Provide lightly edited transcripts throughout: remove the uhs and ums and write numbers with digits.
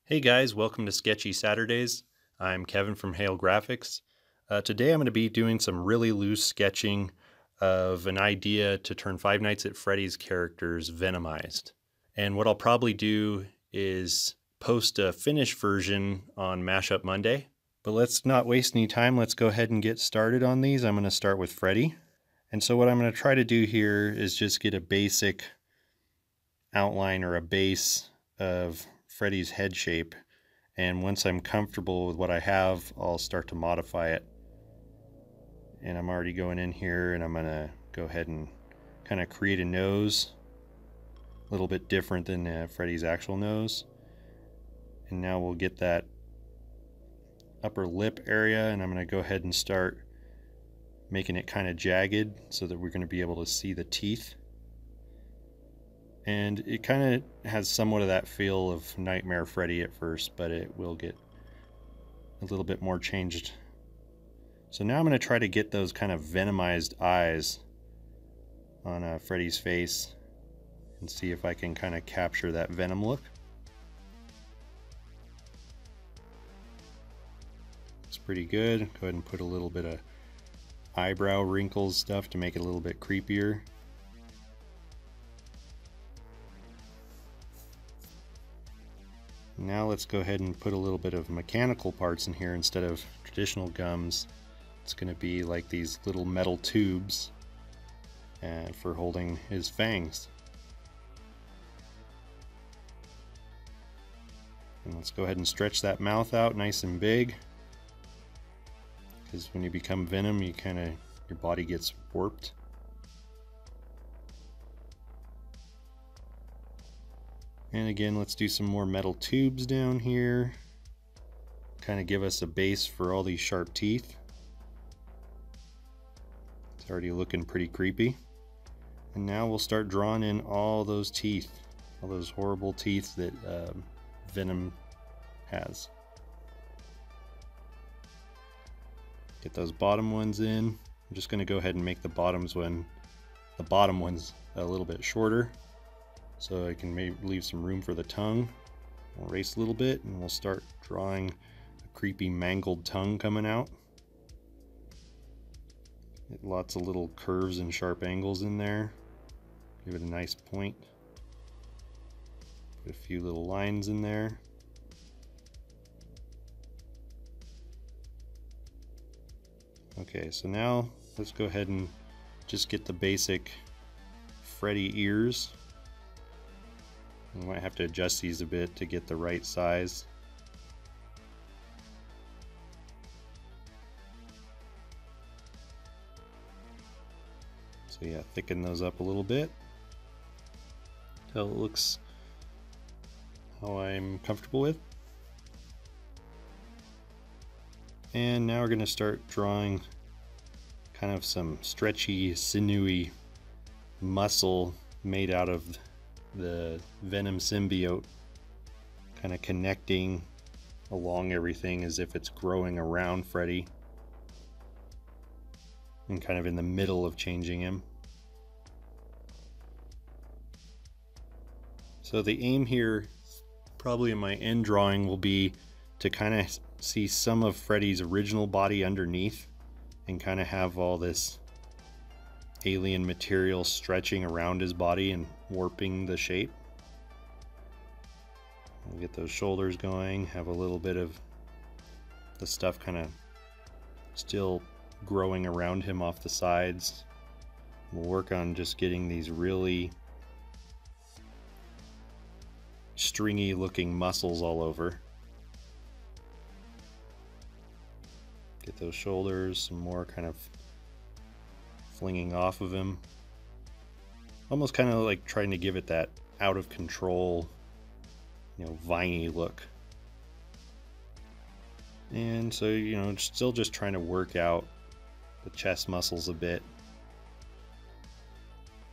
Hey guys, welcome to Sketchy Saturdays. I'm Kevin from HaleGrafx. Today I'm going to be doing some really loose sketching of an idea to turn Five Nights at Freddy's characters Venomized. And what I'll probably do is post a finished version on Mashup Monday. But let's not waste any time. Let's go ahead and get started on these. I'm going to start with Freddy. And so what I'm going to try to do here is just get a basic outline or a base of Freddy's head shape, and once I'm comfortable with what I have, I'll start to modify it. And I'm already going in here and I'm gonna go ahead and kind of create a nose a little bit different than Freddy's actual nose. And now we'll get that upper lip area, and I'm gonna go ahead and start making it kind of jagged so that we're going to be able to see the teeth. And it kind of has somewhat of that feel of Nightmare Freddy at first, but it will get a little bit more changed. So now I'm going to try to get those kind of venomized eyes on Freddy's face and see if I can kind of capture that venom look. It's pretty good. Go ahead and put a little bit of eyebrow wrinkles stuff to make it a little bit creepier. Now let's go ahead and put a little bit of mechanical parts in here instead of traditional gums. It's going to be like these little metal tubes for holding his fangs. And let's go ahead and stretch that mouth out nice and big, because when you become Venom, your body gets warped. And again, let's do some more metal tubes down here. Kind of give us a base for all these sharp teeth. It's already looking pretty creepy. And now we'll start drawing in all those teeth, all those horrible teeth that Venom has. Get those bottom ones in. I'm just going to go ahead and make the bottom ones a little bit shorter, so I can maybe leave some room for the tongue. We'll erase a little bit and we'll start drawing a creepy mangled tongue coming out. Get lots of little curves and sharp angles in there. Give it a nice point. Put a few little lines in there. Okay, so now let's go ahead and just get the basic Freddy ears. I might have to adjust these a bit to get the right size. So yeah, thicken those up a little bit until it looks how I'm comfortable with. And now we're going to start drawing kind of some stretchy, sinewy muscle made out of the Venom symbiote, kind of connecting along everything as if it's growing around Freddy and kind of in the middle of changing him. So the aim here, probably in my end drawing, will be to kind of see some of Freddy's original body underneath and kind of have all this alien material stretching around his body and warping the shape. We'll get those shoulders going, have a little bit of the stuff kind of still growing around him off the sides. We'll work on just getting these really stringy looking muscles all over. Get those shoulders, some more kind of flinging off of him. Almost kind of like trying to give it that out of control, viney look. And so, still just trying to work out the chest muscles a bit.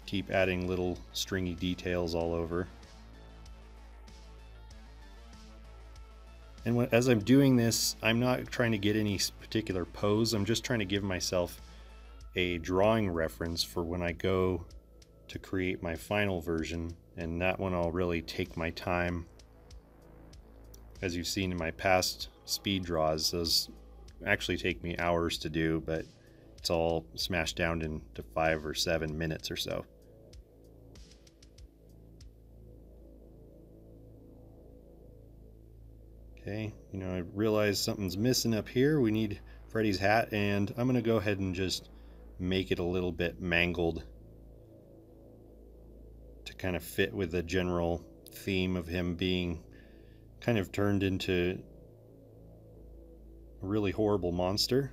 Keep adding little stringy details all over. And as I'm doing this, I'm not trying to get any particular pose. I'm just trying to give myself a drawing reference for when I go to create my final version, and that one I'll really take my time as you've seen in my past speed draws, those actually take me hours to do, but it's all smashed down into 5 or 7 minutes or so. Okay, you know, I realize something's missing up here. We need Freddy's hat, and I'm gonna go ahead and just make it a little bit mangled to kind of fit with the general theme of him being kind of turned into a really horrible monster.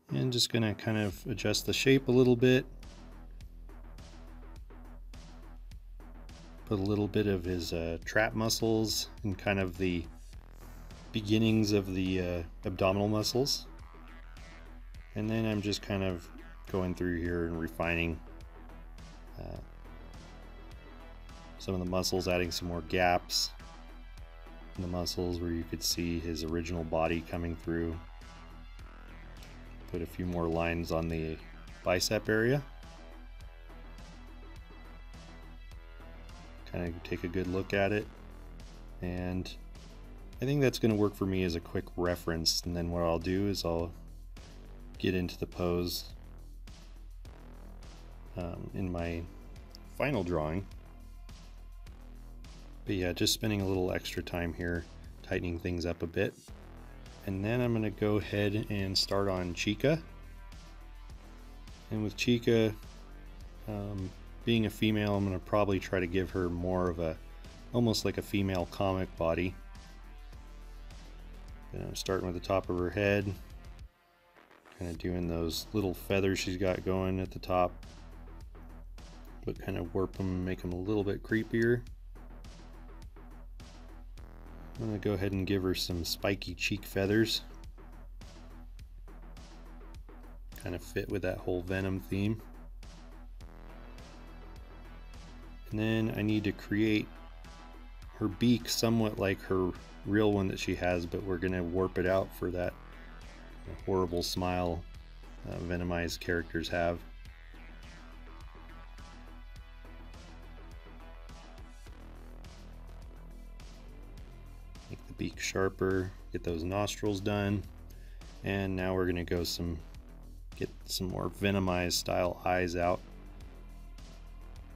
And just gonna kind of adjust the shape a little bit. Put a little bit of his trap muscles and kind of the beginnings of the abdominal muscles. And then I'm just kind of going through here and refining some of the muscles, adding some more gaps in the muscles where you could see his original body coming through. Put a few more lines on the bicep area. Kind of take a good look at it, and I think that's going to work for me as a quick reference. And then what I'll do is I'll get into the pose in my final drawing. But yeah, just spending a little extra time here, tightening things up a bit. And then I'm going to go ahead and start on Chica. And with Chica, being a female, I'm going to probably try to give her more of a, almost like a female comic body. And I'm starting with the top of her head, kind of doing those little feathers she's got going at the top, but kind of warp them, make them a little bit creepier. I'm going to go ahead and give her some spiky cheek feathers. Kind of fit with that whole Venom theme. And then I need to create her beak somewhat like her real one that she has, but we're going to warp it out for that horrible smile Venomized characters have. Make the beak sharper, get those nostrils done, and now we're going to go get some more Venomized style eyes out.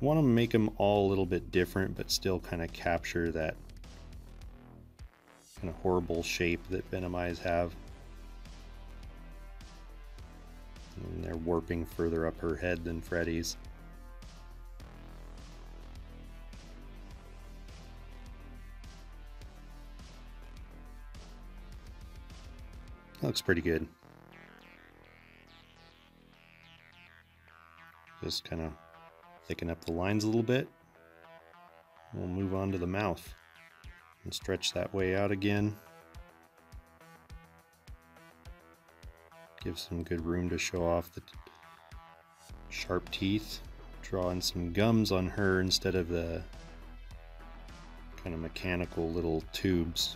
Want to make them all a little bit different, but still kind of capture that kind of horrible shape that Venomized have. And they're warping further up her head than Freddy's. Looks pretty good. Just kind of thicken up the lines a little bit. We'll move on to the mouth and stretch that way out again. Give some good room to show off the sharp teeth. Draw in some gums on her instead of the kind of mechanical little tubes.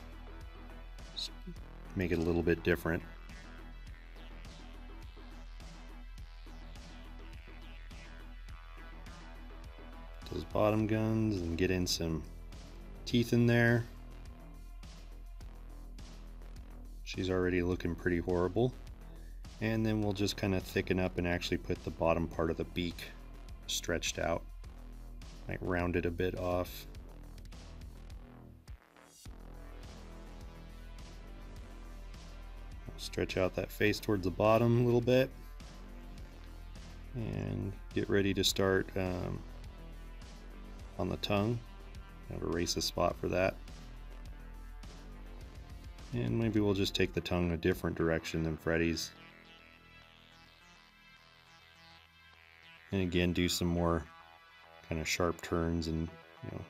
Just make it a little bit different. Those bottom guns and get in some teeth in there. She's already looking pretty horrible. And then we'll just kind of thicken up and actually put the bottom part of the beak stretched out. Might round it a bit off. Stretch out that face towards the bottom a little bit. And get ready to start on the tongue. I'll erase a spot for that. And maybe we'll just take the tongue a different direction than Freddy's. And again, do some more kind of sharp turns and, you know,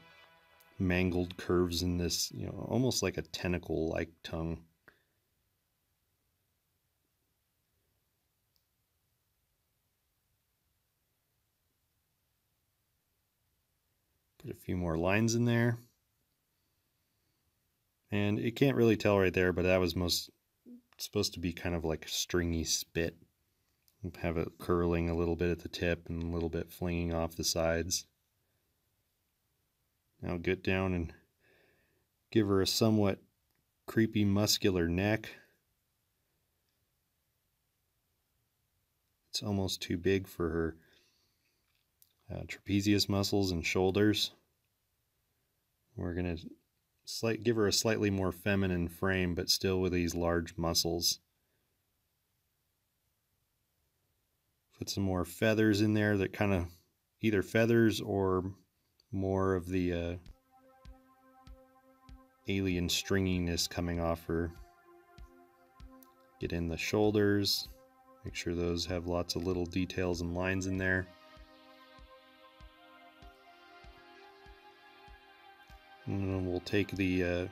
mangled curves in this, you know, almost like a tentacle-like tongue. Put a few more lines in there. And you can't really tell right there, but that was supposed to be kind of like stringy spit Have it curling a little bit at the tip and a little bit flinging off the sides. Now get down and give her a somewhat creepy muscular neck. It's almost too big for her trapezius muscles and shoulders. We're going to give her a slightly more feminine frame, but still with these large muscles. Put some more feathers in there that kind of either feathers or more of the alien stringiness coming off her. Get in the shoulders, make sure those have lots of little details and lines in there. And then we'll take the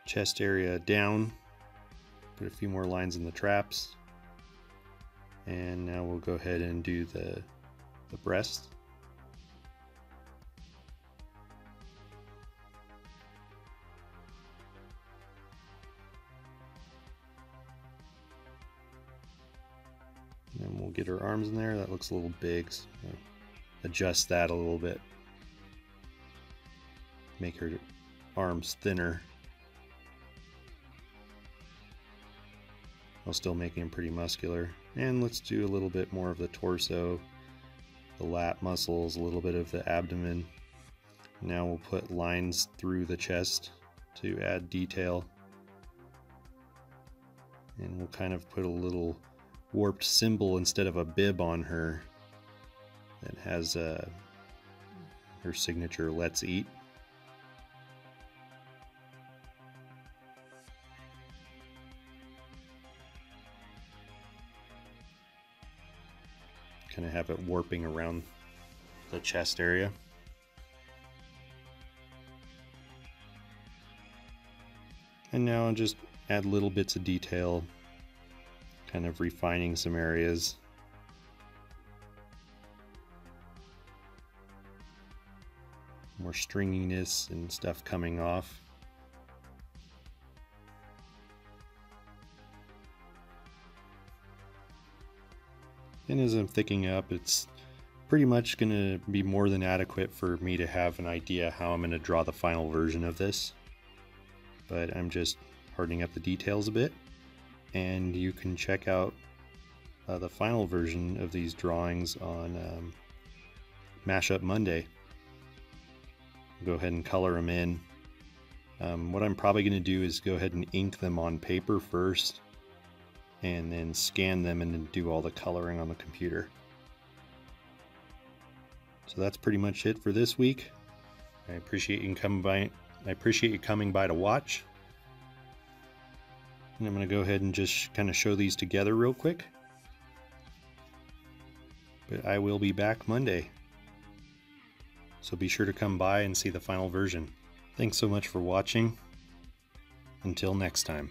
chest area down, put a few more lines in the traps, and now we'll go ahead and do the breast. And we'll get her arms in there. That looks a little big, so adjust that a little bit. Make her arms thinner while still making them pretty muscular. And let's do a little bit more of the torso, the lat muscles, a little bit of the abdomen. Now we'll put lines through the chest to add detail. And we'll kind of put a little warped symbol instead of a bib on her that has her signature "Let's Eat." Kind of have it warping around the chest area. And now I'll just add little bits of detail, kind of refining some areas. More stringiness and stuff coming off. And as I'm thickening up, it's pretty much going to be more than adequate for me to have an idea how I'm going to draw the final version of this. But I'm just hardening up the details a bit, and you can check out the final version of these drawings on Mashup Monday. Go ahead and color them in. What I'm probably going to do is go ahead and ink them on paper first, and then scan them and then do all the coloring on the computer. So that's pretty much it for this week. I appreciate you coming by to watch. And I'm going to go ahead and just kind of show these together real quick. But I will be back Monday, so be sure to come by and see the final version. Thanks so much for watching. Until next time.